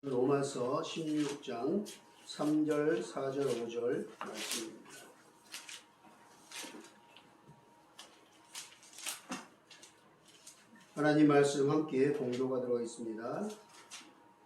로마서 16장 3절, 4절, 5절 말씀입니다. 하나님 말씀 함께 봉독하도록 하겠습니다.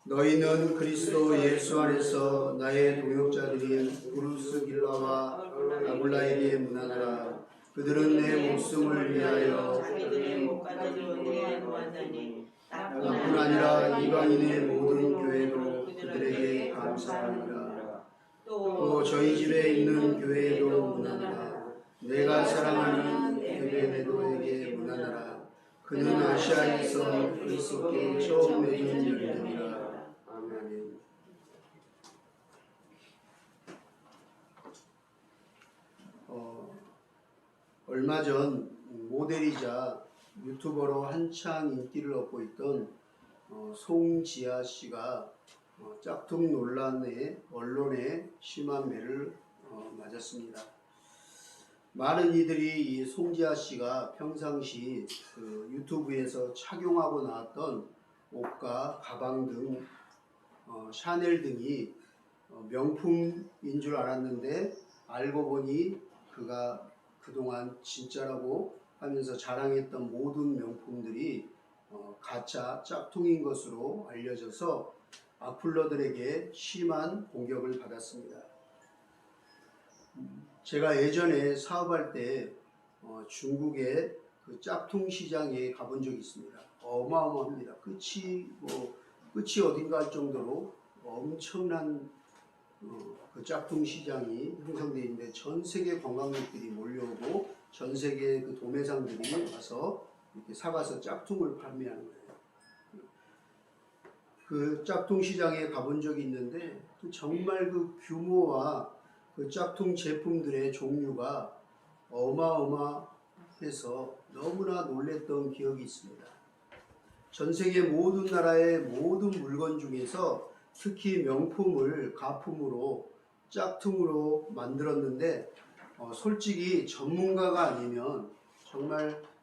너희는 그리스도 예수 안에서 나의 동역자들인 브루스길라와 아굴라에게 문안하라. 그들은 내 목숨을 위하여 자기들의 목까지도 내게 놓았다니 나뿐 아니라 이방인의 모든 교회도 그들에게 감사하노라. 또 저희 집에 있는 교회에도 문안하라. 내가 사랑하는 에베네도에게 문안하라. 그는 아시아에서 그리스도께 처음 맺은 열매니라. 아멘. 얼마 전 모델이자 유튜버로 한창 인기를 얻고 있던 송지아 씨가 짝퉁 논란에 언론에 심한 매를 맞았습니다. 많은 이들이 이 송지아 씨가 평상시 그 유튜브에서 착용하고 나왔던 옷과 가방 등 샤넬 등이 명품인 줄 알았는데 알고 보니 그가 그동안 진짜라고 하면서 자랑했던 모든 명품들이 가짜 짝퉁인 것으로 알려져서 악플러들에게 심한 공격을 받았습니다. 제가 예전에 사업할 때 중국의 그 짝퉁 시장에 가본 적이 있습니다. 어마어마합니다. 끝이 어딘가 할 정도로 엄청난 그 짝퉁 시장이 형성되어 있는데 전 세계 관광객들이 몰려오고 전 세계 그 도매상들이 와서 이렇게 사가서 짝퉁을 판매하는 거예요. 그 짝퉁 시장에 가본 적이 있는데 정말 그 규모와 그 짝퉁 제품들의 종류가 어마어마해서 너무나 놀랬던 기억이 있습니다. 전 세계 모든 나라의 모든 물건 중에서 특히 명품을 가품으로 짝퉁으로 만들었는데 솔직히 정말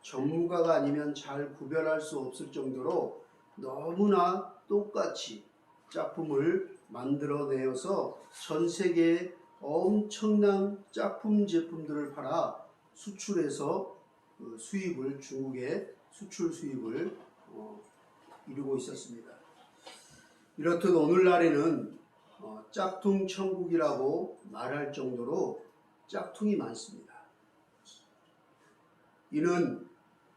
전문가가 아니면 잘 구별할 수 없을 정도로 너무나 똑같이 짝품을 만들어내어서 전 세계에 엄청난 짝품 제품들을 팔아 수출해서 수입을 중국에 수출 수입을 이루고 있었습니다. 이렇듯 오늘날에는 짝퉁 천국이라고 말할 정도로 짝퉁이 많습니다. 이는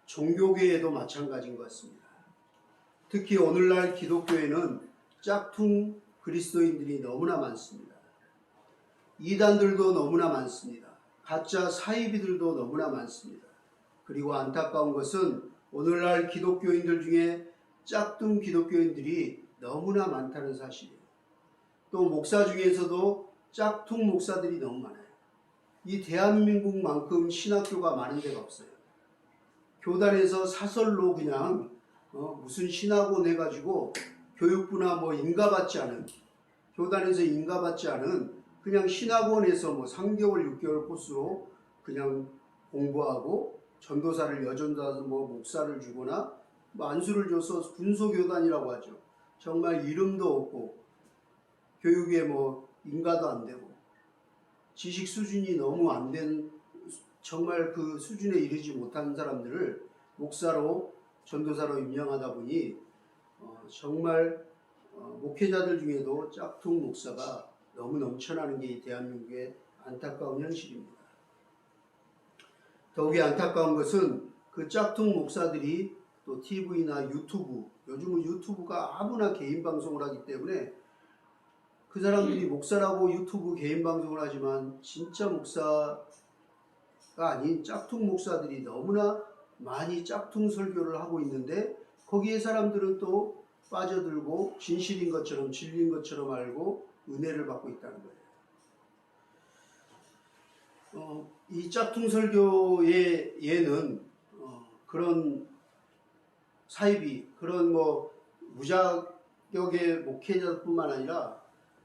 종교계에도 마찬가지인 것 같습니다. 특히 오늘날 기독교에는 짝퉁 그리스도인들이 너무나 많습니다. 이단들도 너무나 많습니다. 가짜 사이비들도 너무나 많습니다. 그리고 안타까운 것은 오늘날 기독교인들 중에 짝퉁 기독교인들이 너무나 많다는 사실이에요. 또 목사 중에서도 짝퉁 목사들이 너무 많아요. 이 대한민국만큼 신학교가 많은 데가 없어요. 교단에서 사설로 그냥 무슨 신학원 해가지고 교육부나 인가받지 않은 교단에서 인가받지 않은 그냥 신학원에서 3개월 6개월 코스로 그냥 공부하고 전도사를 여전도사서 목사를 주거나 안수를 줘서 군소교단이라고 하죠. 정말 이름도 없고 교육에 인가도 안 되고 지식 수준이 너무 안 된 정말 그 수준에 이르지 못한 사람들을 목사로 전도사로 임명하다 보니 정말 목회자들 중에도 짝퉁 목사가 너무 넘쳐나는 게 이 대한민국의 안타까운 현실입니다. 더욱이 안타까운 것은 그 짝퉁 목사들이 또 TV나 유튜브, 요즘은 유튜브가 아무나 개인 방송을 하기 때문에 그 사람들이 목사라고 유튜브 개인 방송을 하지만 진짜 목사가 아닌 짝퉁 목사들이 너무나 많이 짝퉁 설교를 하고 있는데 거기에 사람들은 또 빠져들고 진실인 것처럼 진리인 것처럼 알고 은혜를 받고 있다는 거예요. 이 짝퉁 설교의 예는 그런 사이비, 그런 무자격의 목회자뿐만 아니라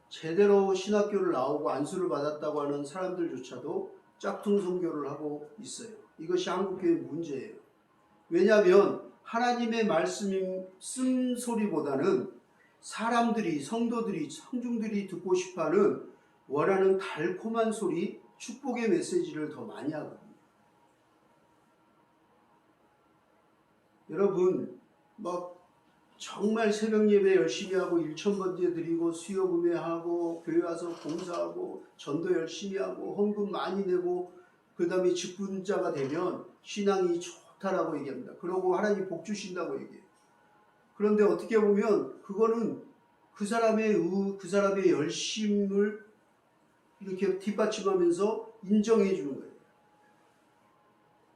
제대로 신학교를 나오고 안수를 받았다고 하는 사람들조차도 짝퉁 선교를 하고 있어요. 이것이 한국교회의 문제예요. 왜냐하면 하나님의 말씀인 쓴소리보다는 사람들이, 성도들이, 성중들이 듣고 싶어하는 원하는 달콤한 소리, 축복의 메시지를 더 많이 하거든요. 여러분, 막 정말 새벽 예배 열심히 하고 1,000번째 드리고 수요 구매하고 교회 와서 봉사하고 전도 열심히 하고 헌금 많이 내고 그 다음에 직분자가 되면 신앙이 좋다라고 얘기합니다. 그러고 하나님 복 주신다고 얘기해요. 그런데 어떻게 보면 그거는 그 사람의 열심을 이렇게 뒷받침하면서 인정해 주는 거예요.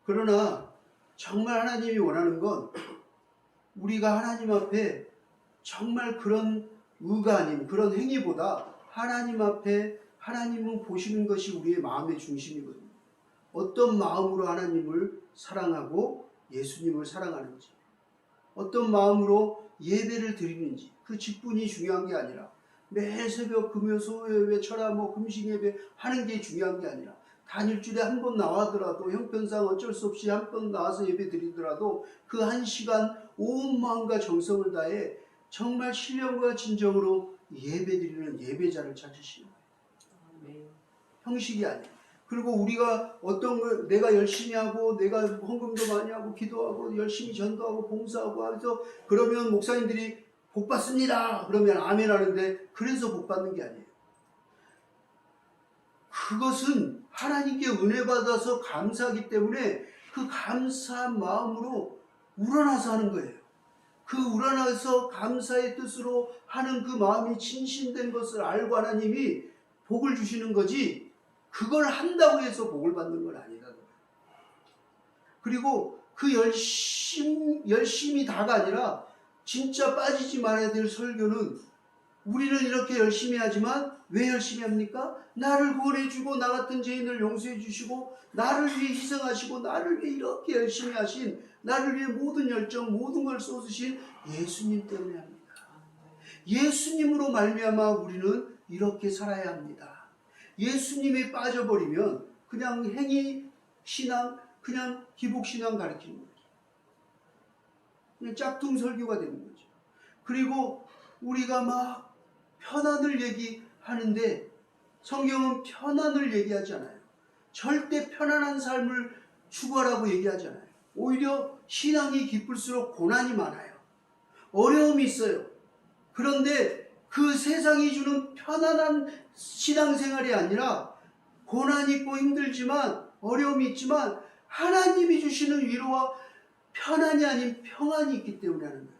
그러나 정말 하나님이 원하는 건 우리가 하나님 앞에 정말 그런 의가 아닌 그런 행위보다 하나님 앞에 하나님은 보시는 것이 우리의 마음의 중심이거든요. 어떤 마음으로 하나님을 사랑하고 예수님을 사랑하는지, 어떤 마음으로 예배를 드리는지, 그 직분이 중요한 게 아니라 매일 새벽 금요 소예배 철야 금식 예배 하는 게 중요한 게 아니라 단 일주일에 한 번 나와더라도 형편상 어쩔 수 없이 한 번 나와서 예배 드리더라도 그 한 시간 온 마음과 정성을 다해 정말 신령과 진정으로 예배 드리는 예배자를 찾으시는 거예요. 형식이 아니에요. 그리고 우리가 어떤 걸 내가 열심히 하고 내가 헌금도 많이 하고 기도하고 열심히 전도하고 봉사하고 해서 그러면 목사님들이 복 받습니다. 그러면 아멘 하는데 그래서 복 받는 게 아니에요. 그것은 하나님께 은혜 받아서 감사하기 때문에 그 감사한 마음으로 우러나서 하는 거예요. 그 우러나서 감사의 뜻으로 하는 그 마음이 진심된 것을 알고 하나님이 복을 주시는 거지 그걸 한다고 해서 복을 받는 건 아니라는 거예요. 그리고 그 열심이 다가 아니라 진짜 빠지지 말아야 될 설교는 우리는 이렇게 열심히 하지만 왜 열심히 합니까? 나를 구원해주고 나 같은 죄인을 용서해 주시고 나를 위해 희생하시고 나를 위해 이렇게 열심히 하신 나를 위해 모든 열정 모든 걸 쏟으신 예수님 때문에 합니다. 예수님으로 말미암아 우리는 이렇게 살아야 합니다. 예수님에 빠져버리면 그냥 행위 신앙 그냥 기복신앙 가르치는 거죠. 그냥 짝퉁 설교가 되는 거죠. 그리고 우리가 막 편안을 얘기하는데 성경은 편안을 얘기하지 않아요. 절대 편안한 삶을 추구하라고 얘기하지 않아요. 오히려 신앙이 깊을수록 고난이 많아요. 어려움이 있어요. 그런데 그 세상이 주는 편안한 신앙생활이 아니라 고난이 있고 힘들지만 어려움이 있지만 하나님이 주시는 위로와 편안이 아닌 평안이 있기 때문에 하는 거예요.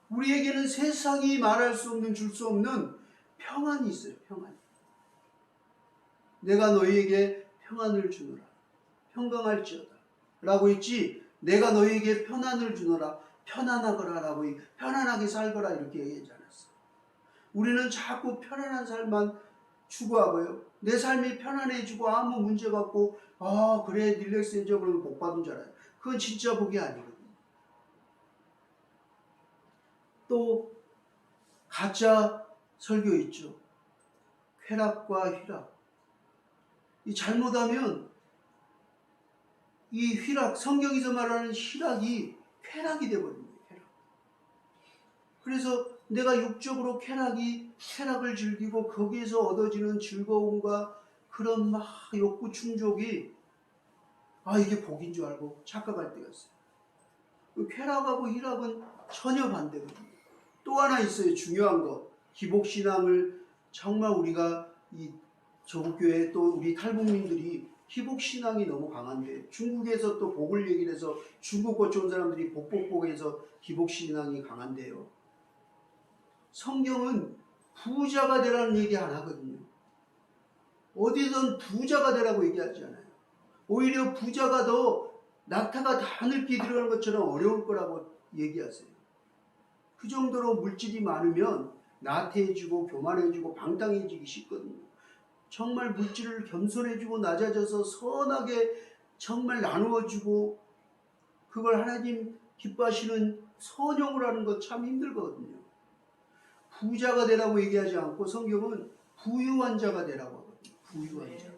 우리에게는 세상이 말할 수 없는 줄 수 없는 평안이 있어요. 평안. 내가 너희에게 평안을 주노라. 평강할지어다. 라고 했지 내가 너희에게 편안을 주노라. 편안하거라 라고 편안하게 살거라 이렇게 얘기하지 않았어. 우리는 자꾸 편안한 삶만 추구하고요. 내 삶이 편안해지고 아무 문제가 없고 그래 릴렉스해져 그러면 복 받은 줄 알아요. 그건 진짜 복이 아니거든요. 또 가짜 설교 있죠. 쾌락과 휘락. 이 잘못하면 이 휘락, 성경에서 말하는 휘락이 쾌락이 되거든요. 쾌락. 그래서 내가 육적으로 쾌락을 즐기고 거기에서 얻어지는 즐거움과 그런 막 욕구 충족이 이게 복인 줄 알고 착각할 때가 있어요. 쾌락하고 휘락은 전혀 반대거든요. 또 하나 있어요. 중요한 거. 기복신앙을 정말 우리가 이 조국교회 또 우리 탈북민들이 기복신앙이 너무 강한데 중국에서 또 복을 얘기를 해서 중국 거쳐 온 사람들이 복복복해서 기복신앙이 강한데요. 성경은 부자가 되라는 얘기 안 하거든요. 어디선 부자가 되라고 얘기하지 않아요. 오히려 부자가 더 낙타가 다 하늘길 들어가는 것처럼 어려울 거라고 얘기하세요. 그 정도로 물질이 많으면 나태해지고 교만해지고 방탕해지기 쉽거든요. 정말 물질을 겸손해지고 낮아져서 선하게 정말 나누어주고 그걸 하나님 기뻐하시는 선용을 하는 것 참 힘들거든요. 부자가 되라고 얘기하지 않고 성경은 부유한 자가 되라고 하거든요. 부유한 자.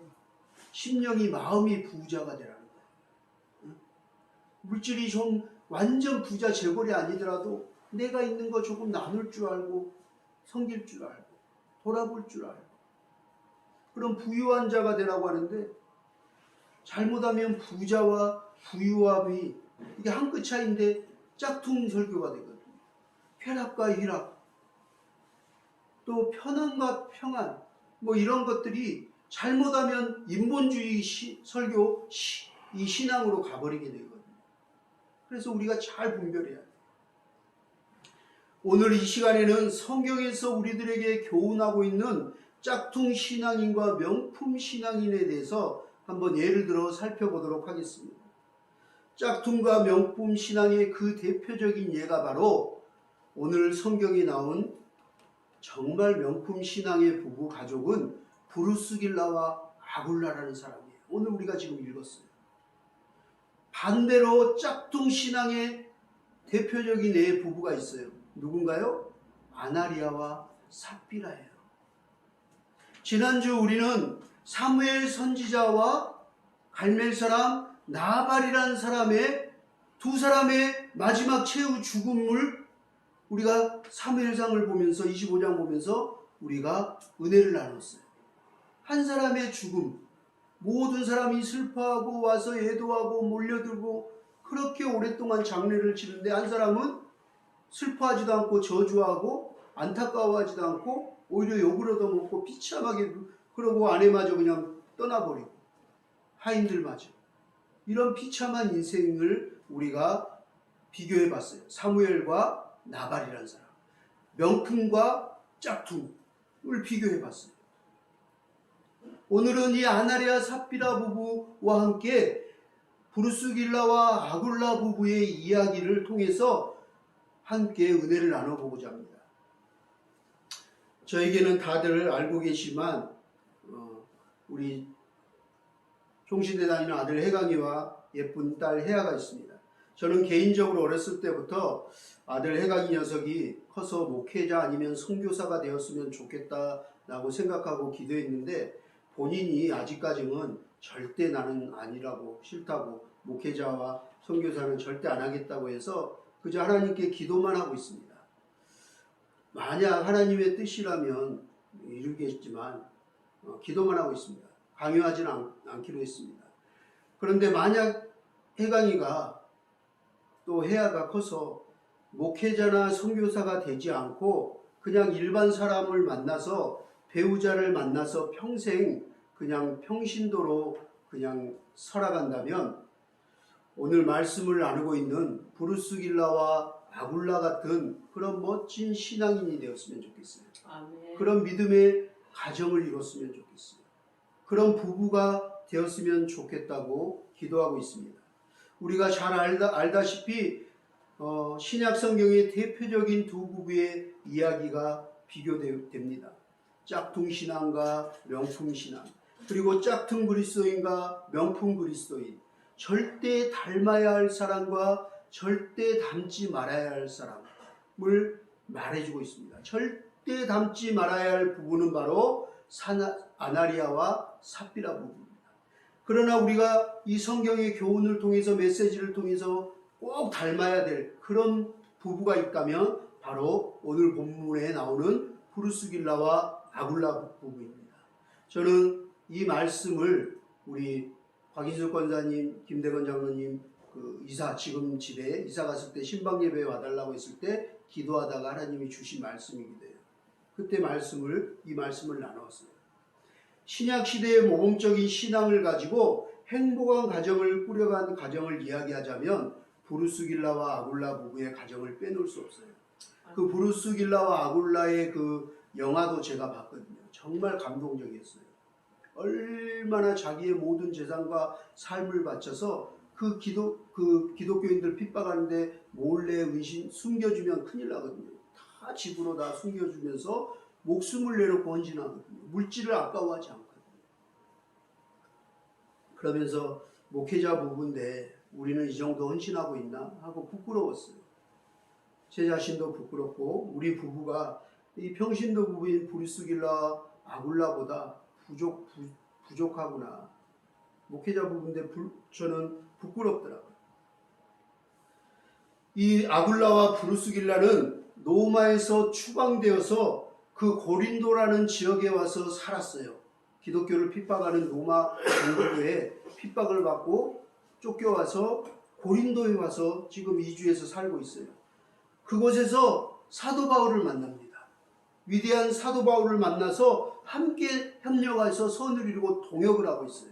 심령이 마음이 부자가 되라는 거예요. 물질이 좀 완전 부자 재벌이 아니더라도 내가 있는 거 조금 나눌 줄 알고 섬길 줄 알고 돌아볼 줄 알고 그런 부유한 자가 되라고 하는데 잘못하면 부자와 부유함이 이게 한 끗 차이인데 짝퉁 설교가 되거든요. 쾌락과 희락 또 편안과 평안 뭐 이런 것들이 잘못하면 인본주의 설교 이 신앙으로 가버리게 되거든요. 그래서 우리가 잘 분별해야 돼요. 오늘 이 시간에는 성경에서 우리들에게 교훈하고 있는 짝퉁 신앙인과 명품 신앙인에 대해서 한번 예를 들어 살펴보도록 하겠습니다. 짝퉁과 명품 신앙의 그 대표적인 예가 바로 오늘 성경에 나온 정말 명품 신앙의 부부 가족은 브루스길라와 아굴라라는 사람이에요. 오늘 우리가 지금 읽었어요. 반대로 짝퉁 신앙의 대표적인 예의 부부가 있어요. 누군가요? 아나리아와 삽비라예요. 지난주 우리는 사무엘 선지자와 갈멜 사람 나발이라는 사람의 두 사람의 마지막 최후 죽음을 우리가 사무엘상을 보면서 25장 보면서 우리가 은혜를 나눴어요. 한 사람의 죽음, 모든 사람이 슬퍼하고 와서 애도하고 몰려들고 그렇게 오랫동안 장례를 치는데 한 사람은 슬퍼하지도 않고 저주하고 안타까워하지도 않고 오히려 욕을 얻어먹고 비참하게 그러고 아내마저 그냥 떠나버리고 하인들마저 이런 비참한 인생을 우리가 비교해 봤어요. 사무엘과 나발이라는 사람, 명품과 짝퉁을 비교해 봤어요. 오늘은 이 아나리아 삽비라 부부와 함께 브루스길라와 아굴라 부부의 이야기를 통해서 함께 은혜를 나눠보고자 합니다. 저에게는 다들 알고 계시지만 우리 종신대 다니는 아들 해강이와 예쁜 딸 혜아가 있습니다. 저는 개인적으로 어렸을 때부터 아들 해강이 녀석이 커서 목회자 아니면 선교사가 되었으면 좋겠다라고 생각하고 기도했는데 본인이 아직까지는 절대 나는 아니라고 싫다고 목회자와 선교사는 절대 안 하겠다고 해서 그저 하나님께 기도만 하고 있습니다. 만약 하나님의 뜻이라면 이루겠지만 기도만 하고 있습니다. 강요하지는 않기로 했습니다. 그런데 만약 해강이가 또 혜아가 커서 목회자나 선교사가 되지 않고 그냥 일반 사람을 만나서 배우자를 만나서 평생 그냥 평신도로 그냥 살아간다면 오늘 말씀을 나누고 있는 브루스길라와 아굴라 같은 그런 멋진 신앙인이 되었으면 좋겠어요. 아멘. 그런 믿음의 가정을 이뤘으면 좋겠어요. 그런 부부가 되었으면 좋겠다고 기도하고 있습니다. 우리가 잘 알다시피 신약 성경의 대표적인 두 부부의 이야기가 비교됩니다. 짝퉁 신앙과 명품 신앙, 그리고 짝퉁 그리스도인과 명품 그리스도인, 절대 닮아야 할 사람과 절대 닮지 말아야 할 사람을 말해주고 있습니다. 절대 닮지 말아야 할 부부는 바로 아나리아와 삽비라 부부입니다. 그러나 우리가 이 성경의 교훈을 통해서 메시지를 통해서 꼭 닮아야 될 그런 부부가 있다면 바로 오늘 본문에 나오는 브루스길라와 아굴라 부부입니다. 저는 이 말씀을 우리 박인숙 권사님, 김대건 장로님 지금 집에 이사 갔을 때 신방 예배에 와달라고 했을 때 기도하다가 하나님이 주신 말씀이기도 해요. 그때 이 말씀을 나누었어요. 신약 시대의 모범적인 신앙을 가지고 행복한 가정을 꾸려간 가정을 이야기하자면 브루스길라와 아굴라 부부의 가정을 빼놓을 수 없어요. 그 브루스길라와 아굴라의 그 영화도 제가 봤거든요. 정말 감동적이었어요. 얼마나 자기의 모든 재산과 삶을 바쳐서 그 기독교인들 핍박하는데 몰래 숨겨주면 큰일 나거든요. 다 집으로 다 숨겨주면서 목숨을 내놓고 헌신하거든요. 물질을 아까워하지 않거든요. 그러면서 목회자 부부인데 우리는 이 정도 헌신하고 있나 하고 부끄러웠어요. 제 자신도 부끄럽고 우리 부부가 이 평신도 부부인 브루스길라 아굴라보다 부족하구나. 목회자 부부인데 저는 부끄럽더라고요. 이 아굴라와 브루스길라는 로마에서 추방되어서 그 고린도라는 지역에 와서 살았어요. 기독교를 핍박하는 로마 정부에 핍박을 받고 쫓겨와서 고린도에 와서 지금 이주해서 살고 있어요. 그곳에서 사도 바울을 만납니다. 위대한 사도 바울을 만나서 함께 협력해서 선을 이루고 동역을 하고 있어요.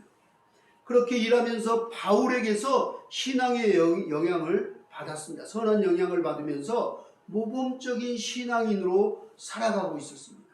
그렇게 일하면서 바울에게서 신앙의 영향을 받았습니다. 선한 영향을 받으면서 모범적인 신앙인으로 살아가고 있었습니다.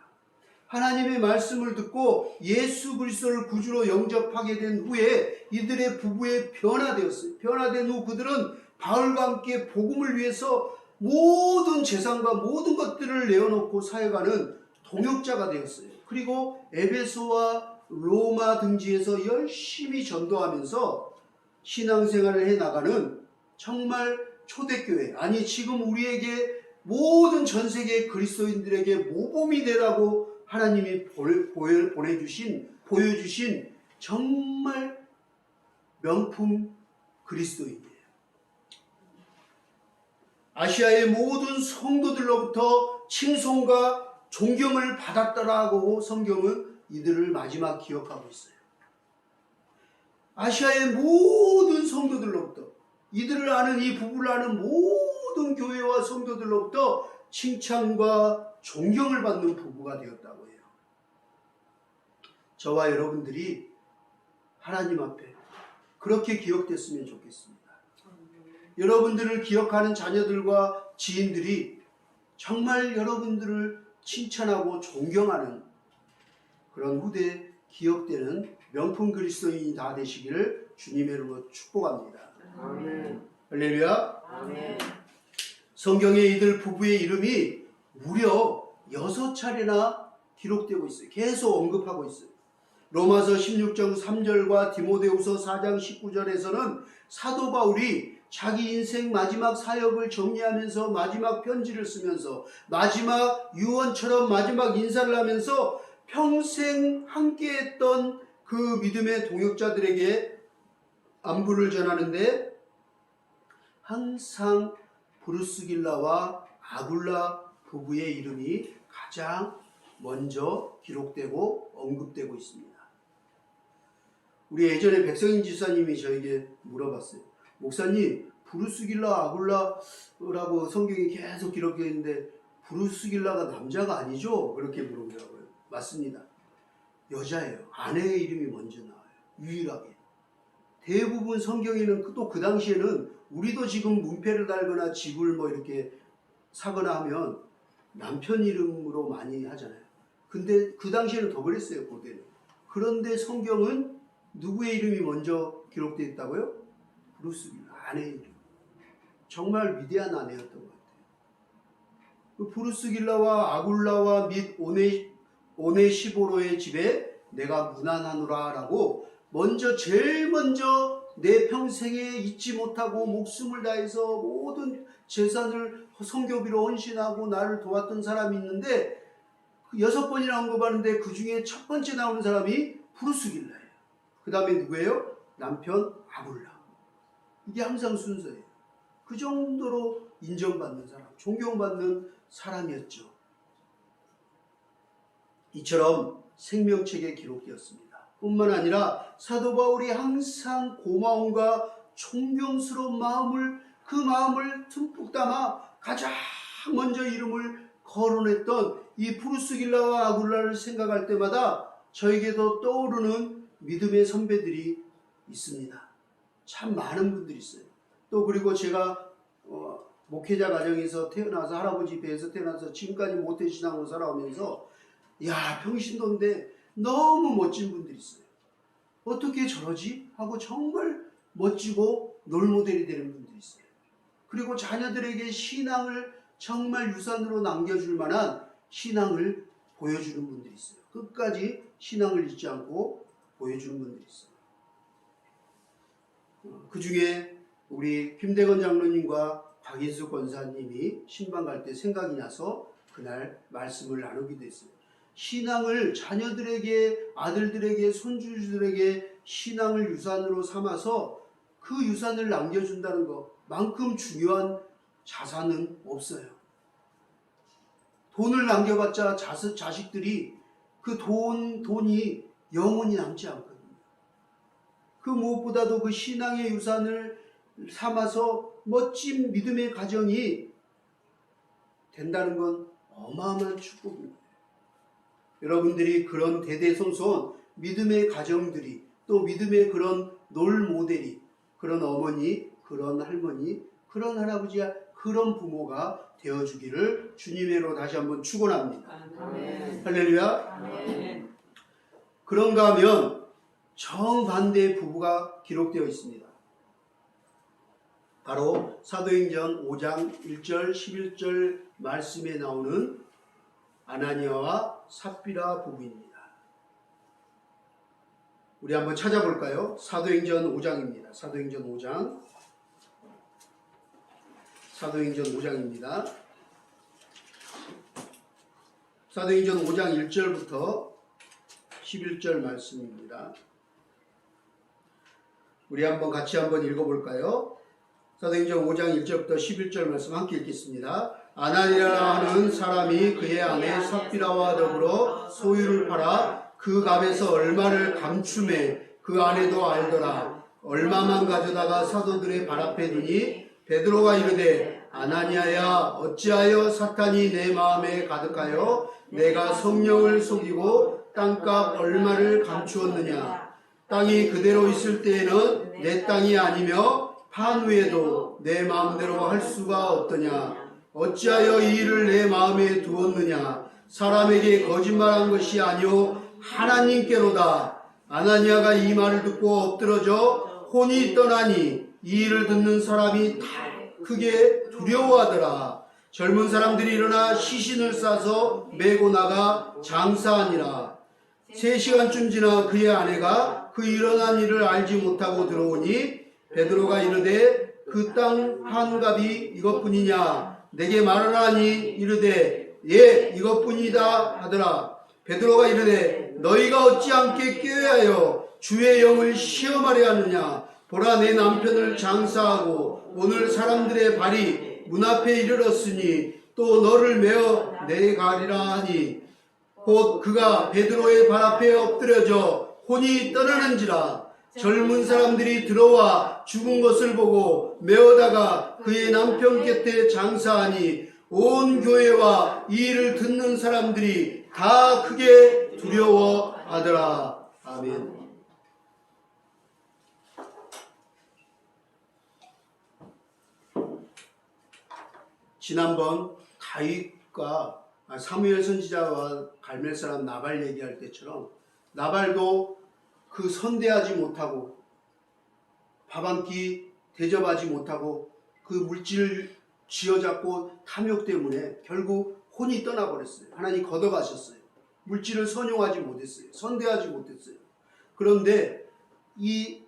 하나님의 말씀을 듣고 예수 그리스도를 구주로 영접하게 된 후에 이들의 부부에 변화되었어요. 변화된 후 그들은 바울과 함께 복음을 위해서 모든 재산과 모든 것들을 내어놓고 사역하는 동역자가 되었어요. 그리고 에베소와 로마 등지에서 열심히 전도하면서 신앙생활을 해나가는 정말 초대교회, 아니 지금 우리에게 모든 전세계 그리스도인들에게 모범이 되라고 하나님이 보여주신 정말 명품 그리스도인이에요. 아시아의 모든 성도들로부터 칭송과 존경을 받았다라고 성경은 이들을 마지막 기억하고 있어요. 아시아의 모든 성도들로부터, 이들을 아는, 이 부부를 아는 모든 교회와 성도들로부터 칭찬과 존경을 받는 부부가 되었다고 해요. 저와 여러분들이 하나님 앞에 그렇게 기억됐으면 좋겠습니다. 여러분들을 기억하는 자녀들과 지인들이 정말 여러분들을 칭찬하고 존경하는 그런 후대에 기억되는 명품 그리스도인이 다 되시기를 주님의 이름으로 축복합니다. 아멘. 할렐루야. 아멘. 성경에 이들 부부의 이름이 무려 6차례나 기록되고 있어요. 계속 언급하고 있어요. 로마서 16장 3절과 디모데후서 4장 19절에서는 사도 바울이 자기 인생 마지막 사역을 정리하면서 마지막 편지를 쓰면서 마지막 유언처럼 마지막 인사를 하면서 평생 함께했던 그 믿음의 동역자들에게 안부를 전하는데 항상 브루스길라와 아굴라 부부의 이름이 가장 먼저 기록되고 언급되고 있습니다. 우리 예전에 백성인 지사님이 저에게 물어봤어요. 목사님, 브루스길라 아굴라라고 성경이 계속 기록되어 있는데 브루스길라가 남자가 아니죠? 그렇게 물어보더라고요. 맞습니다. 여자예요. 아내의 이름이 먼저 나와요. 유일하게. 대부분 성경에는 또 그 당시에는 우리도 지금 문패를 달거나 집을 뭐 이렇게 사거나 하면 남편 이름으로 많이 하잖아요. 근데 그 당시에는 더 그랬어요. 고대는. 그런데 성경은 누구의 이름이 먼저 기록되어 있다고요? 브루스길라, 아내의 이름. 정말 위대한 아내였던 것 같아요. 브루스길라와 아굴라와 및 오네시보로의 집에 내가 문안하노라 라고 제일 먼저 내 평생에 잊지 못하고 목숨을 다해서 모든 재산을 성교비로 헌신하고 나를 도왔던 사람이 있는데 6번이나 언급하는데 그 중에 첫 번째 나오는 사람이 브루스길라예요. 그 다음에 누구예요? 남편 아굴라. 이게 항상 순서예요. 그 정도로 인정받는 사람, 존경받는 사람이었죠. 이처럼 생명책에 기록되었습니다. 뿐만 아니라 사도 바울이 항상 고마움과 존경스러운 그 마음을 듬뿍 담아 가장 먼저 이름을 거론했던 이 브루스길라와 아굴라를 생각할 때마다 저에게도 떠오르는 믿음의 선배들이 있습니다. 참 많은 분들이 있어요. 또 그리고 제가 목회자 가정에서 태어나서 할아버지 배에서 태어나서 지금까지 모태신앙으로 살아오면서 평신도인데 너무 멋진 분들이 있어요. 어떻게 저러지? 하고 정말 멋지고 롤모델이 되는 분들이 있어요. 그리고 자녀들에게 신앙을 정말 유산으로 남겨줄 만한 신앙을 보여주는 분들이 있어요. 끝까지 신앙을 잊지 않고 보여주는 분들이 있어요. 그 중에 우리 김대건 장로님과 박인수 권사님이 신방 갈 때 생각이 나서 그날 말씀을 나누기도 했어요. 신앙을 자녀들에게, 아들들에게, 손주들에게 신앙을 유산으로 삼아서 그 유산을 남겨준다는 것만큼 중요한 자산은 없어요. 돈을 남겨봤자 자식들이 그 돈이 영원히 남지 않거든요. 그 무엇보다도 그 신앙의 유산을 삼아서 멋진 믿음의 가정이 된다는 건 어마어마한 축복입니다. 여러분들이 그런 대대손손 믿음의 가정들이, 또 믿음의 그런 롤 모델이, 그런 어머니, 그런 할머니, 그런 할아버지야, 그런 부모가 되어주기를 주님의로 다시 한번 축원합니다. 아멘. 할렐루야. 아멘. 그런가 하면 정반대의 부부가 기록되어 있습니다. 바로 사도행전 5장 1절 11절 말씀에 나오는 아나니아와 삽비라 부부입니다. 우리 한번 찾아볼까요? 사도행전 5장입니다. 사도행전 5장. 사도행전 5장입니다. 사도행전 5장 1절부터 11절 말씀입니다. 우리 한번 같이 한번 읽어볼까요? 사도행전 5장 1절부터 11절 말씀 함께 읽겠습니다. 아나니아라 하는 사람이 그의 아내 삽비라와 더불어 소유를 팔아 그 값에서 얼마를 감춤해 그 아내도 알더라. 얼마만 가져다가 사도들의 발 앞에 두니 베드로가 이르되 아나니아야 어찌하여 사탄이 내 마음에 가득하여 내가 성령을 속이고 땅값 얼마를 감추었느냐. 땅이 그대로 있을 때에는 내 땅이 아니며 판 후에도 내 마음대로 할 수가 없더냐. 어찌하여 이 일을 내 마음에 두었느냐. 사람에게 거짓말한 것이 아니오 하나님께로다. 아나니아가 이 말을 듣고 엎드러져 혼이 떠나니 이 일을 듣는 사람이 다 크게 두려워하더라. 젊은 사람들이 일어나 시신을 싸서 메고 나가 장사하니라. 3시간쯤 지나 그의 아내가 그 일어난 일을 알지 못하고 들어오니 베드로가 이르되 그 땅 판값이 이것뿐이냐 내게 말하라니 이르되 예 이것뿐이다 하더라. 베드로가 이르되 너희가 어찌 함께 꾀하여 주의 영을 시험하려 하느냐. 보라 내 남편을 장사하고 오늘 사람들의 발이 문 앞에 이르렀으니 또 너를 메어 내가리라 하니 곧 그가 베드로의 발 앞에 엎드려져 혼이 떠나는지라. 젊은 사람들이 들어와 죽은 것을 보고 메어다가 그의 남편 곁에 장사하니 온 교회와 이 일을 듣는 사람들이 다 크게 두려워하더라. 아멘. 지난번 다윗과 사무엘 선지자와 갈멜 사람 나발 얘기할 때처럼 나발도 그 선대하지 못하고 밥 한 끼 대접하지 못하고 그 물질을 쥐어잡고 탐욕 때문에 결국 혼이 떠나버렸어요. 하나님 걷어가셨어요. 물질을 선용하지 못했어요. 선대하지 못했어요. 그런데 이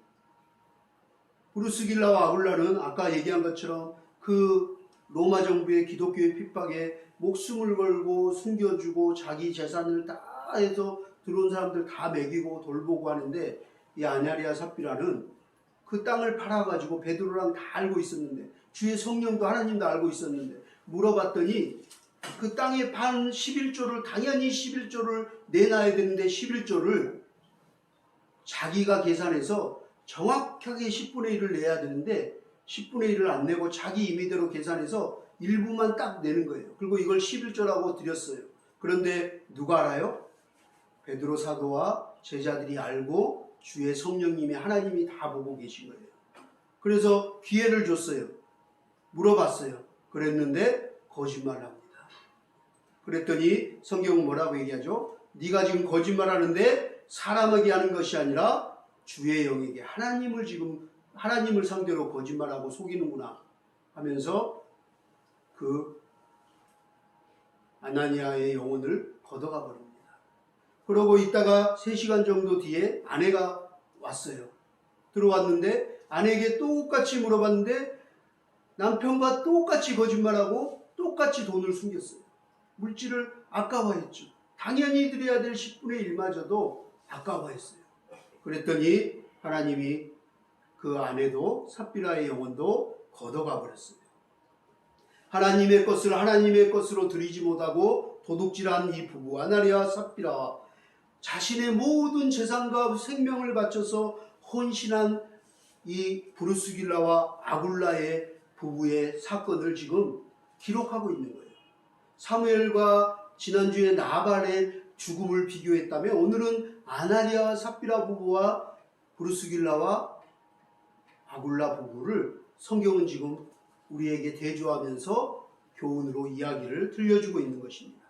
브루스길라와 아굴라는 아까 얘기한 것처럼 그 로마 정부의 기독교의 핍박에 목숨을 걸고 숨겨주고 자기 재산을 다 해서 들어온 사람들 다 먹이고 돌보고 하는데 이 아나니아 삽비라는 그 땅을 팔아가지고 베드로랑 다 알고 있었는데 주의 성령도 하나님도 알고 있었는데 물어봤더니 그 땅에 반 11조를 당연히 11조를 내놔야 되는데 11조를 자기가 계산해서 정확하게 10분의 1을 내야 되는데 10분의 1을 안 내고 자기 임의대로 계산해서 일부만 딱 내는 거예요. 그리고 이걸 11조라고 드렸어요. 그런데 누가 알아요? 베드로 사도와 제자들이 알고 주의 성령님이 하나님이 다 보고 계신 거예요. 그래서 기회를 줬어요. 물어봤어요. 그랬는데 거짓말합니다. 그랬더니 성경은 뭐라고 얘기하죠? 네가 지금 거짓말하는데 사람에게 하는 것이 아니라 주의 영에게 하나님을 상대로 거짓말하고 속이는구나 하면서 그 아나니아의 영혼을 걷어가 버립니다. 그러고 있다가 3시간 정도 뒤에 아내가 왔어요. 들어왔는데 아내에게 똑같이 물어봤는데 남편과 똑같이 거짓말하고 똑같이 돈을 숨겼어요. 물질을 아까워했죠. 당연히 드려야 될 10분의 1마저도 아까워했어요. 그랬더니 하나님이 그 아내도 삽비라의 영혼도 걷어가 버렸어요. 하나님의 것을 하나님의 것으로 드리지 못하고 도둑질한 이 부부 아나니아와 삽비라와 자신의 모든 재산과 생명을 바쳐서 헌신한 이 브루스길라와 아굴라의 부부의 사건을 지금 기록하고 있는 거예요. 사무엘과 지난주에 나발의 죽음을 비교했다면 오늘은 아나니아와 삽비라 부부와 브루스길라와 아굴라 부부를 성경은 지금 우리에게 대조하면서 교훈으로 이야기를 들려주고 있는 것입니다.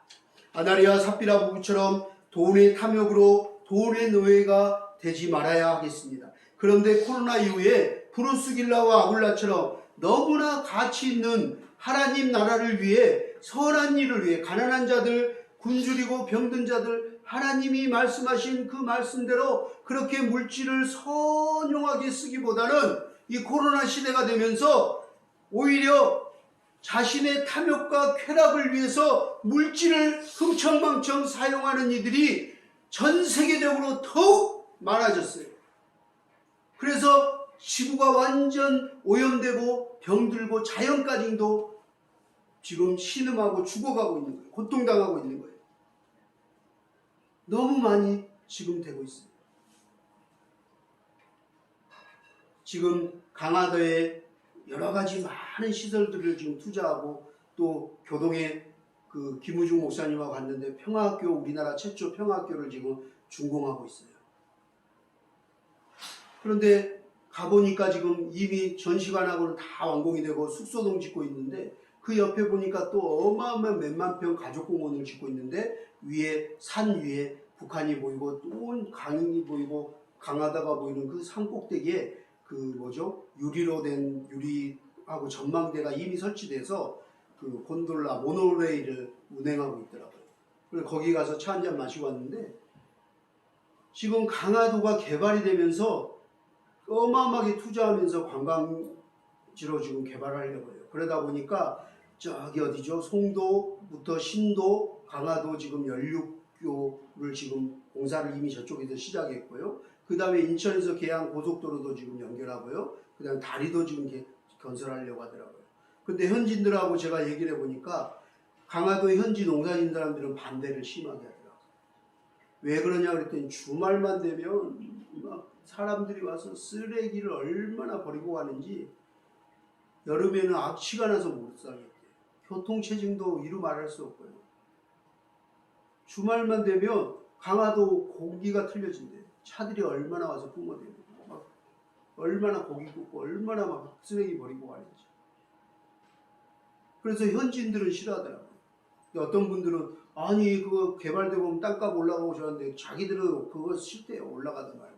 아나니아와 삽비라 부부처럼 돈의 탐욕으로 돈의 노예가 되지 말아야 하겠습니다. 그런데 코로나 이후에 브루스길라와 아굴라처럼 너무나 가치 있는 하나님 나라를 위해 선한 일을 위해 가난한 자들, 굶주리고 병든 자들 하나님이 말씀하신 그 말씀대로 그렇게 물질을 선용하게 쓰기보다는 이 코로나 시대가 되면서 오히려 자신의 탐욕과 쾌락을 위해서 물질을 흥청망청 사용하는 이들이 전 세계적으로 더욱 많아졌어요. 그래서 지구가 완전 오염되고 병들고 자연까지도 지금 신음하고 죽어가고 있는 거예요. 고통당하고 있는 거예요. 너무 많이 지금 되고 있습니다. 지금 강화도에 여러 가지 많은 시설들을 지금 투자하고 또 교동에 그 김우중 목사님하고 갔는데 평화학교, 우리나라 최초 평화학교를 지금 준공하고 있어요. 그런데 가보니까 지금 이미 전시관하고는 다 완공이 되고 숙소동 짓고 있는데 그 옆에 보니까 또 어마어마한 몇만 평 가족공원을 짓고 있는데 위에 산 위에 북한이 보이고 또 강이 보이고 강하다가 보이는 그 산 꼭대기에 그 뭐죠? 유리로 된 유리하고 전망대가 이미 설치돼서 그 곤돌라 모노레일을 운행하고 있더라고요. 그래서 거기 가서 차 한잔 마시고 왔는데 지금 강화도가 개발이 되면서 어마어마하게 투자하면서 관광지로 지금 개발하려고 해요. 그러다 보니까 저기 어디죠? 송도부터 신도, 강화도 지금 연륙교를 지금 공사를 이미 저쪽에서 시작했고요. 그 다음에 인천에서 계양 고속도로도 지금 연결하고요. 그 다음에 다리도 지금 건설하려고 하더라고요. 근데 현지인들하고 제가 얘기를 해보니까 강화도의 현지 농사진 사람들은 반대를 심하게 하더라고요. 왜 그러냐 그랬더니 주말만 되면 막 사람들이 와서 쓰레기를 얼마나 버리고 가는지 여름에는 악취가 나서 못 살겠대요. 교통체증도 이루 말할 수 없고요. 주말만 되면 강화도 공기가 틀려진대요. 차들이 얼마나 와서 뿜어대고 막 얼마나 고기 굽고 얼마나 막 쓰레기 버리고 가는지. 그래서 현지인들은 싫어하더라고요. 어떤 분들은 아니 그거 개발되고 보면 땅값 올라가고 저런데 자기들은 그거 싫대요. 올라가든 말든.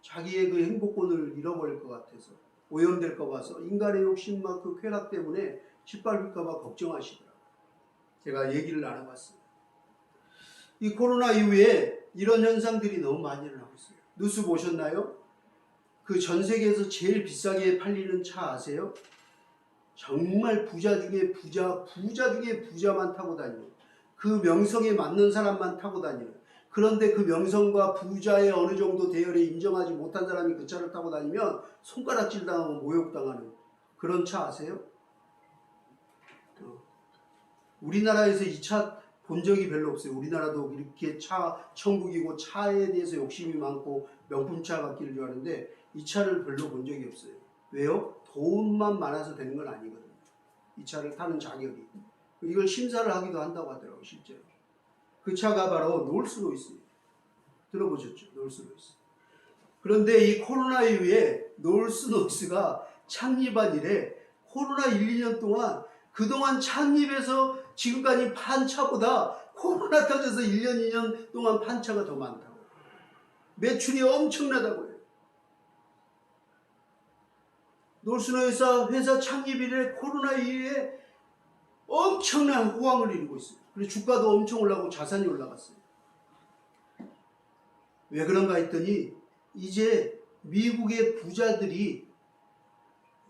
자기의 그 행복권을 잃어버릴 것 같아서 오염될까 봐서 인간의 욕심과 그 쾌락 때문에 짓밟을까 봐 걱정하시더라고요. 제가 얘기를 나눠봤습니다. 이 코로나 이후에 이런 현상들이 너무 많이 일어나고 있어요. 뉴스 보셨나요? 그 전 세계에서 제일 비싸게 팔리는 차 아세요? 정말 부자 중에 부자만 타고 다니는, 그 명성에 맞는 사람만 타고 다니는, 그런데 그 명성과 부자의 어느 정도 대열에 인정하지 못한 사람이 그 차를 타고 다니면 손가락질 당하고 모욕당하는 그런 차 아세요? 우리나라에서 이 차 본 적이 별로 없어요. 우리나라도 이렇게 차 천국이고 차에 대해서 욕심이 많고 명품차 같기를 좋아하는데 이 차를 별로 본 적이 없어요. 왜요? 돈만 많아서 되는 건 아니거든요. 이 차를 타는 자격이. 이걸 심사를 하기도 한다고 하더라고요. 실제로. 그 차가 바로 롤스로이스예요. 들어보셨죠? 롤스로이스. 그런데 이 코로나 이후에 롤스로이스가 창립한 이래 코로나 1, 2년 동안 그동안 창립해서 지금까지 판 차보다 코로나 터져서 1년, 2년 동안 판 차가 더 많다고. 매출이 엄청나다고 해요. 롤스로이스 회사 창립 이래 코로나 이후에 엄청난 호황을 이루고 있어요. 그리고 주가도 엄청 올라가고 자산이 올라갔어요. 왜 그런가 했더니 이제 미국의 부자들이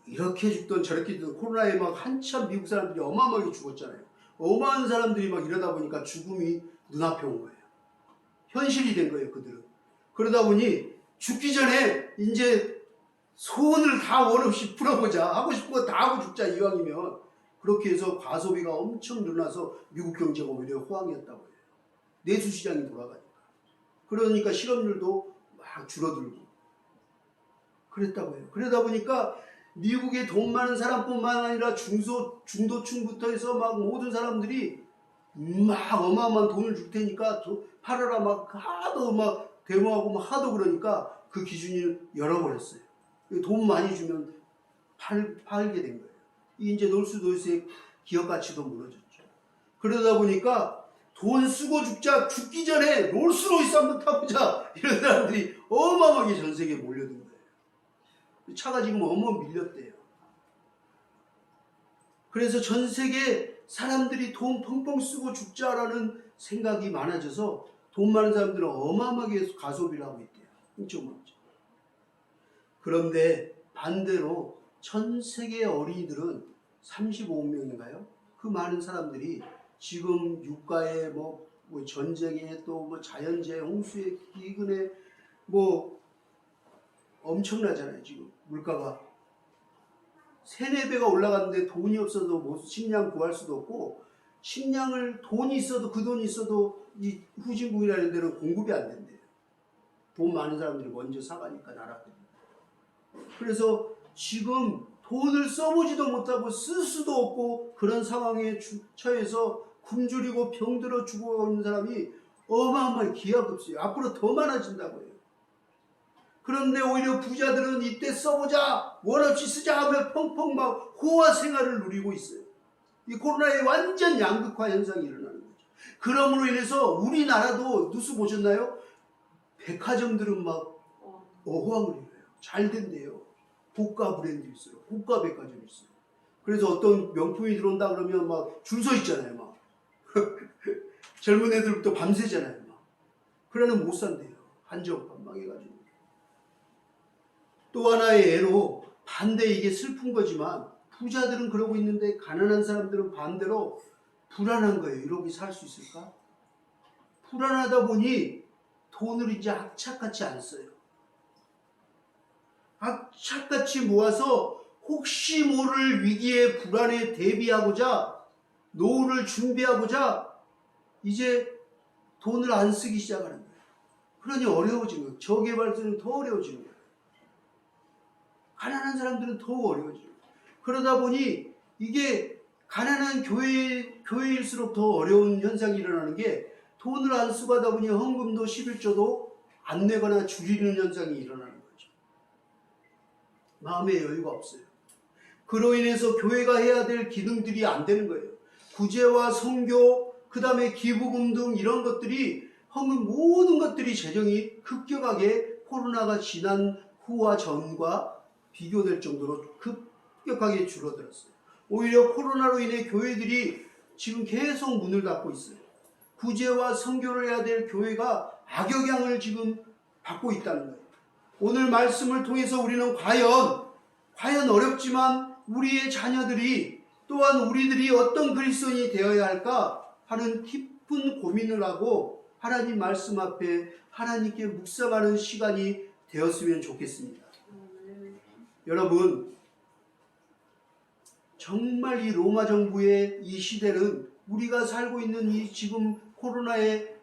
이렇게 죽던 저렇게 죽던 코로나에 막 한참 미국 사람들이 어마어마하게 죽었잖아요. 어마한 사람들이 막 이러다 보니까 죽음이 눈앞에 온 거예요. 현실이 된 거예요, 그들은. 그러다 보니 죽기 전에 이제 손을 다 원 없이 풀어보자. 하고 싶은 거 다 하고 죽자 이왕이면. 그렇게 해서 과소비가 엄청 늘어나서 미국 경제가 오히려 호황이었다고 해요. 내수 시장이 돌아가니까. 그러니까 실업률도 막 줄어들고 그랬다고 해요. 그러다 보니까 미국에 돈 많은 사람뿐만 아니라 중도층부터 해서 막 모든 사람들이 막 어마어마한 돈을 줄 테니까 팔아라 막 하도 막 데모하고 막 하도 그러니까 그 기준을 열어버렸어요. 돈 많이 주면 팔게 된 거예요. 이제 놀수도수의 기업 가치도 무너졌죠. 그러다 보니까 돈 쓰고 죽기 전에 롤스로이스 한번 타보자 이런 사람들이 어마어마하게 전 세계에 몰려든 거예요. 차가 지금 어마어마 밀렸대요. 그래서 전 세계 사람들이 돈 펑펑 쓰고 죽자라는 생각이 많아져서 돈 많은 사람들은 어마어마하게 가소비를 하고 있대요. 훔쳐먹죠. 그런데 반대로 전 세계 어린이들은 35억 명인가요? 그 많은 사람들이 지금 유가에 뭐 전쟁에 또 뭐 자연재해, 홍수에, 기근에 뭐 엄청나잖아요. 지금 물가가 3-4배가 올라갔는데 돈이 없어도 뭐 식량 구할 수도 없고, 식량을 돈이 있어도 그 돈이 있어도 이 후진국이라는 데는 공급이 안 된대요. 돈 많은 사람들이 먼저 사가니까 나라들이. 그래서 지금 돈을 써보지도 못하고 쓸 수도 없고 그런 상황에 처해서 굶주리고 병들어 죽어가는 사람이 어마어마하게 기하급수예요. 앞으로 더 많아진다고 해요. 그런데 오히려 부자들은 이때 써보자, 원 없이 쓰자 하며 펑펑 막 호화 생활을 누리고 있어요. 이 코로나의 완전 양극화 현상이 일어나는 거죠. 그러므로 인해서 우리나라도 뉴스 보셨나요? 백화점들은 막 어호황을 이뤄요. 잘 된대요. 고가 브랜드 있어요. 고가 백화점 있어요. 그래서 어떤 명품이 들어온다 그러면 막 줄 서 있잖아요. 막 젊은 애들부터 밤새잖아요. 막 그러면 못 산대요. 한정 망해가지고. 또 하나의 예로, 반대, 이게 슬픈 거지만 부자들은 그러고 있는데 가난한 사람들은 반대로 불안한 거예요. 이렇게 살 수 있을까? 불안하다 보니 돈을 이제 악착같이 안 써요. 악착같이 모아서 혹시 모를 위기에 불안에 대비하고자, 노후를 준비하고자 이제 돈을 안 쓰기 시작하는 거예요. 그러니 어려워진 거예요. 저개발자는 더 어려워지는 거예요. 가난한 사람들은 더 어려워지는 거예요. 그러다 보니 이게 가난한 교회일수록 더 어려운 현상이 일어나는 게, 돈을 안 쓰고 하다 보니 헌금도 11조도 안 내거나 줄이는 현상이 일어나는 거죠. 마음의 여유가 없어요. 그로 인해서 교회가 해야 될 기능들이 안 되는 거예요. 구제와 선교, 그 다음에 기부금 등 이런 것들이, 헌금 모든 것들이 재정이 급격하게 코로나가 지난 후와 전과 비교될 정도로 급격하게 줄어들었어요. 오히려 코로나로 인해 교회들이 지금 계속 문을 닫고 있어요. 구제와 선교를 해야 될 교회가 악영향을 지금 받고 있다는 거예요. 오늘 말씀을 통해서 우리는 과연 어렵지만 우리의 자녀들이, 또한 우리들이 어떤 그리스도인이 되어야 할까 하는 깊은 고민을 하고 하나님 말씀 앞에 하나님께 묵상하는 시간이 되었으면 좋겠습니다. 여러분, 정말 이 로마 정부의 이 시대는 우리가 살고 있는 이 지금 코로나의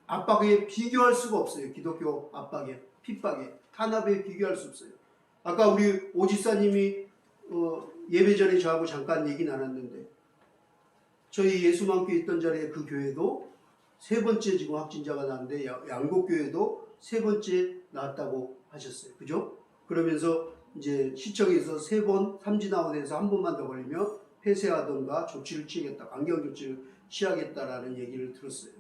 압박에 비교할 수가 없어요. 기독교 압박에, 핍박에, 탄압에 비교할 수 없어요. 아까 우리 오 집사님이 예배 전에 저하고 잠깐 얘기 나눴는데, 저희 예수만교회 있던 자리에 그 교회도 3번째 지금 확진자가 나왔는데, 양곡교회도 3번째 나왔다고 하셨어요. 그죠? 그러면서 이제 시청에서 3번 삼진아웃에서 한 번만 더 걸리면 폐쇄하던가 조치를 취하겠다, 강경 조치를 취하겠다라는 얘기를 들었어요.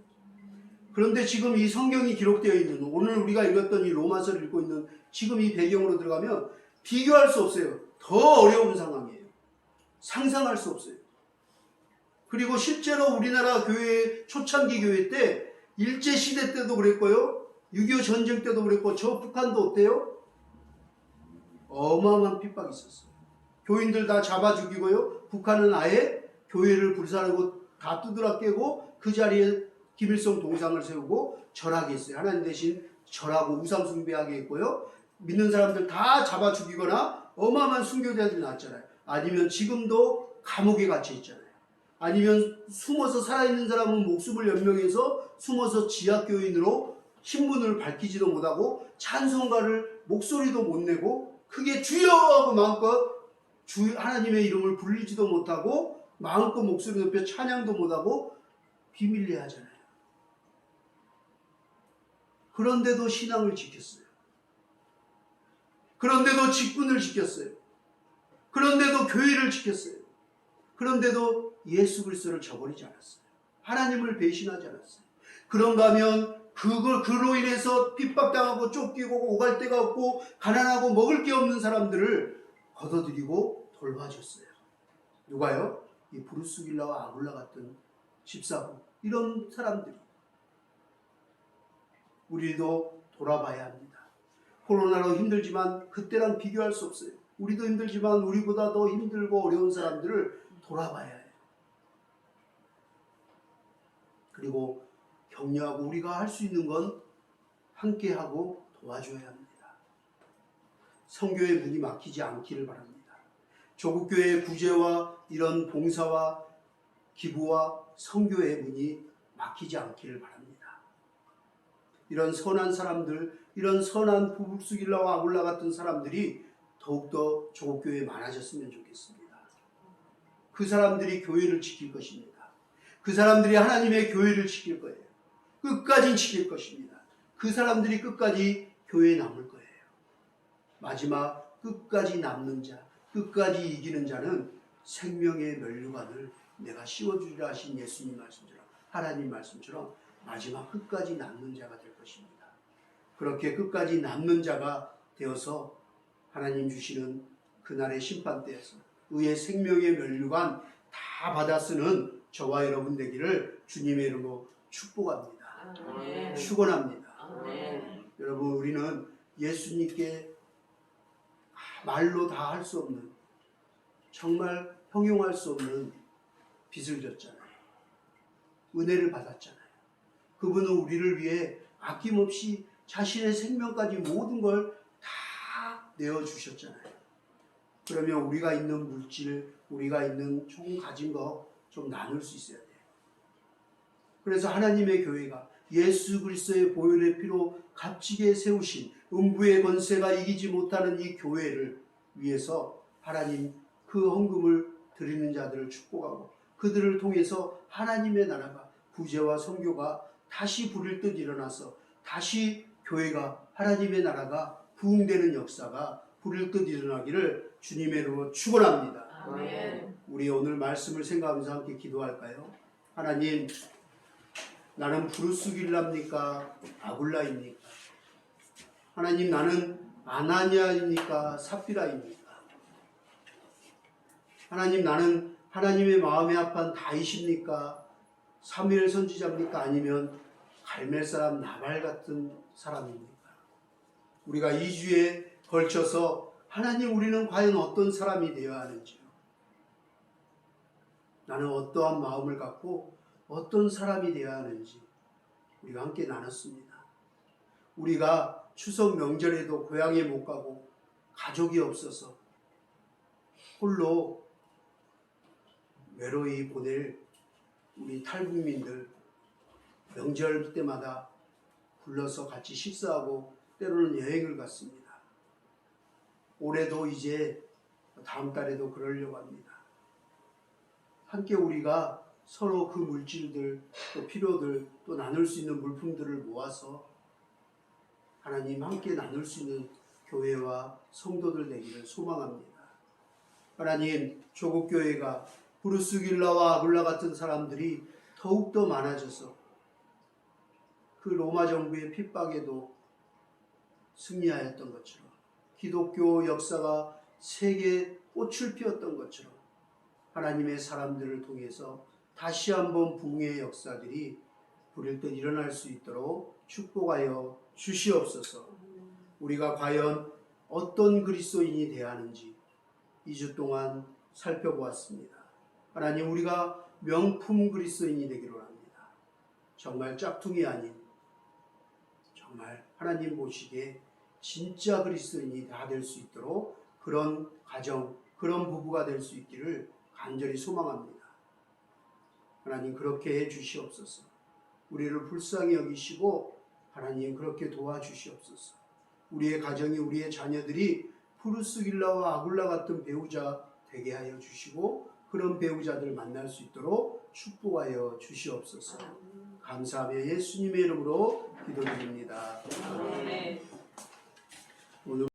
그런데 지금 이 성경이 기록되어 있는, 오늘 우리가 읽었던 이 로마서를 읽고 있는 지금 이 배경으로 들어가면 비교할 수 없어요. 더 어려운 상황이에요. 상상할 수 없어요. 그리고 실제로 우리나라 교회, 초창기 교회 때, 일제시대 때도 그랬고요, 6.25 전쟁 때도 그랬고, 저 북한도 어때요? 어마어마한 핍박이 있었어요. 교인들 다 잡아 죽이고요, 북한은 아예 교회를 불살하고 다 두드려 깨고 그 자리에 김일성 동상을 세우고 절하게 했어요. 하나님 대신 절하고 우상 숭배하게 했고요, 믿는 사람들 다 잡아 죽이거나 어마어마한 순교자들이 나왔잖아요. 아니면 지금도 감옥에 갇혀 있잖아요. 아니면 숨어서 살아있는 사람은 목숨을 연명해서 숨어서 지하교인으로 신분을 밝히지도 못하고 찬송가를 목소리도 못 내고 크게 주여 하고 마음껏 하나님의 이름을 불리지도 못하고 마음껏 목소리 높여 찬양도 못하고 비밀리에 하잖아요. 그런데도 신앙을 지켰어요. 그런데도 직분을 지켰어요. 그런데도 교회를 지켰어요. 그런데도 예수 그리스도를 저버리지 않았어요. 하나님을 배신하지 않았어요. 그런가 하면 그로 인해서 핍박당하고 쫓기고 오갈 데가 없고 가난하고 먹을 게 없는 사람들을 걷어들이고 돌봐줬어요. 누가요? 이 브루스길라와 아굴라 같은 집사부, 이런 사람들이. 우리도 돌아봐야 합니다. 코로나로 힘들지만 그때랑 비교할 수 없어요. 우리도 힘들지만 우리보다 더 힘들고 어려운 사람들을 돌아봐야 해요. 그리고 격려하고 우리가 할 수 있는 건 함께하고 도와줘야 합니다. 선교의 문이 막히지 않기를 바랍니다. 조국교회의 구제와 이런 봉사와 기부와 선교의 문이 막히지 않기를 바랍니다. 이런 선한 사람들, 이런 선한 브룩스길라와 아굴라 같은 사람들이 더욱더 조국교회에 많아졌으면 좋겠습니다. 그 사람들이 교회를 지킬 것입니다. 그 사람들이 하나님의 교회를 지킬 거예요. 끝까지 지킬 것입니다. 그 사람들이 끝까지 교회에 남을 거예요. 마지막 끝까지 남는 자, 끝까지 이기는 자는 생명의 면류관을 내가 씌워주리라 하신 예수님 말씀처럼, 하나님 말씀처럼 마지막 끝까지 남는 자가 될 것입니다. 그렇게 끝까지 남는 자가 되어서 하나님 주시는 그날의 심판대에서 의의 생명의 면류관 다 받아 쓰는 저와 여러분 되기를 주님의 이름으로 축복합니다. 아멘. 축원합니다. 아멘. 여러분, 우리는 예수님께 말로 다 할 수 없는, 정말 형용할 수 없는 빚을 졌잖아요. 은혜를 받았잖아요. 그분은 우리를 위해 아낌없이 자신의 생명까지 모든 걸 다 내어주셨잖아요. 그러면 우리가 있는 물질, 우리가 있는 총 가진 거 좀 나눌 수 있어야 돼요. 그래서 하나님의 교회가 예수 그리스도의 보혈의 피로 값지게 세우신 음부의 권세가 이기지 못하는 이 교회를 위해서 하나님 그 헌금을 드리는 자들을 축복하고 그들을 통해서 하나님의 나라가, 구제와 선교가 다시 부릴 듯 일어나서 다시 교회가, 하나님의 나라가 부흥되는 역사가 부릴 듯 일어나기를 주님의 이름으로 축원합니다. 아멘. 우리 오늘 말씀을 생각하면서 함께 기도할까요? 하나님, 나는 브루스길라입니까? 아굴라입니까? 하나님, 나는 아나니아입니까? 삽비라입니까? 하나님, 나는 하나님의 마음에 합한 다윗입니까? 사무엘 선지자입니까? 아니면 갈멜 사람 나발 같은 사람입니까? 우리가 2주에 걸쳐서 하나님, 우리는 과연 어떤 사람이 되어야 하는지요? 나는 어떠한 마음을 갖고 어떤 사람이 되어야 하는지 우리가 함께 나눴습니다. 우리가 추석 명절에도 고향에 못 가고 가족이 없어서 홀로 외로이 보낼 우리 탈북민들, 명절 때마다 불러서 같이 식사하고 때로는 여행을 갔습니다. 올해도 이제 다음 달에도 그러려고 합니다. 함께 우리가 서로 그 물질들, 또 필요들, 또 나눌 수 있는 물품들을 모아서 하나님 함께 나눌 수 있는 교회와 성도들 되기를 소망합니다. 하나님, 조국교회가 브루스길라와 아굴라 같은 사람들이 더욱더 많아져서 그 로마 정부의 핍박에도 승리하였던 것처럼, 기독교 역사가 세계에 꽃을 피웠던 것처럼 하나님의 사람들을 통해서 다시 한번 부흥의 역사들이 부릴 듯 일어날 수 있도록 축복하여 주시옵소서. 우리가 과연 어떤 그리스도인이 되어야 하는지 2주 동안 살펴보았습니다. 하나님, 우리가 명품 그리스도인이 되기로 합니다. 정말 짝퉁이 아닌, 정말 하나님 보시기에 진짜 그리스도인이 다 될 수 있도록 그런 가정, 그런 부부가 될 수 있기를 간절히 소망합니다. 하나님 그렇게 해 주시옵소서. 우리를 불쌍히 여기시고 하나님 그렇게 도와주시옵소서. 우리의 가정이, 우리의 자녀들이 프루스길라와 아굴라 같은 배우자 되게 하여 주시고 그런 배우자들 만날 수 있도록 축복하여 주시옵소서. 감사하며 예수님의 이름으로 기도드립니다. 아멘. 오늘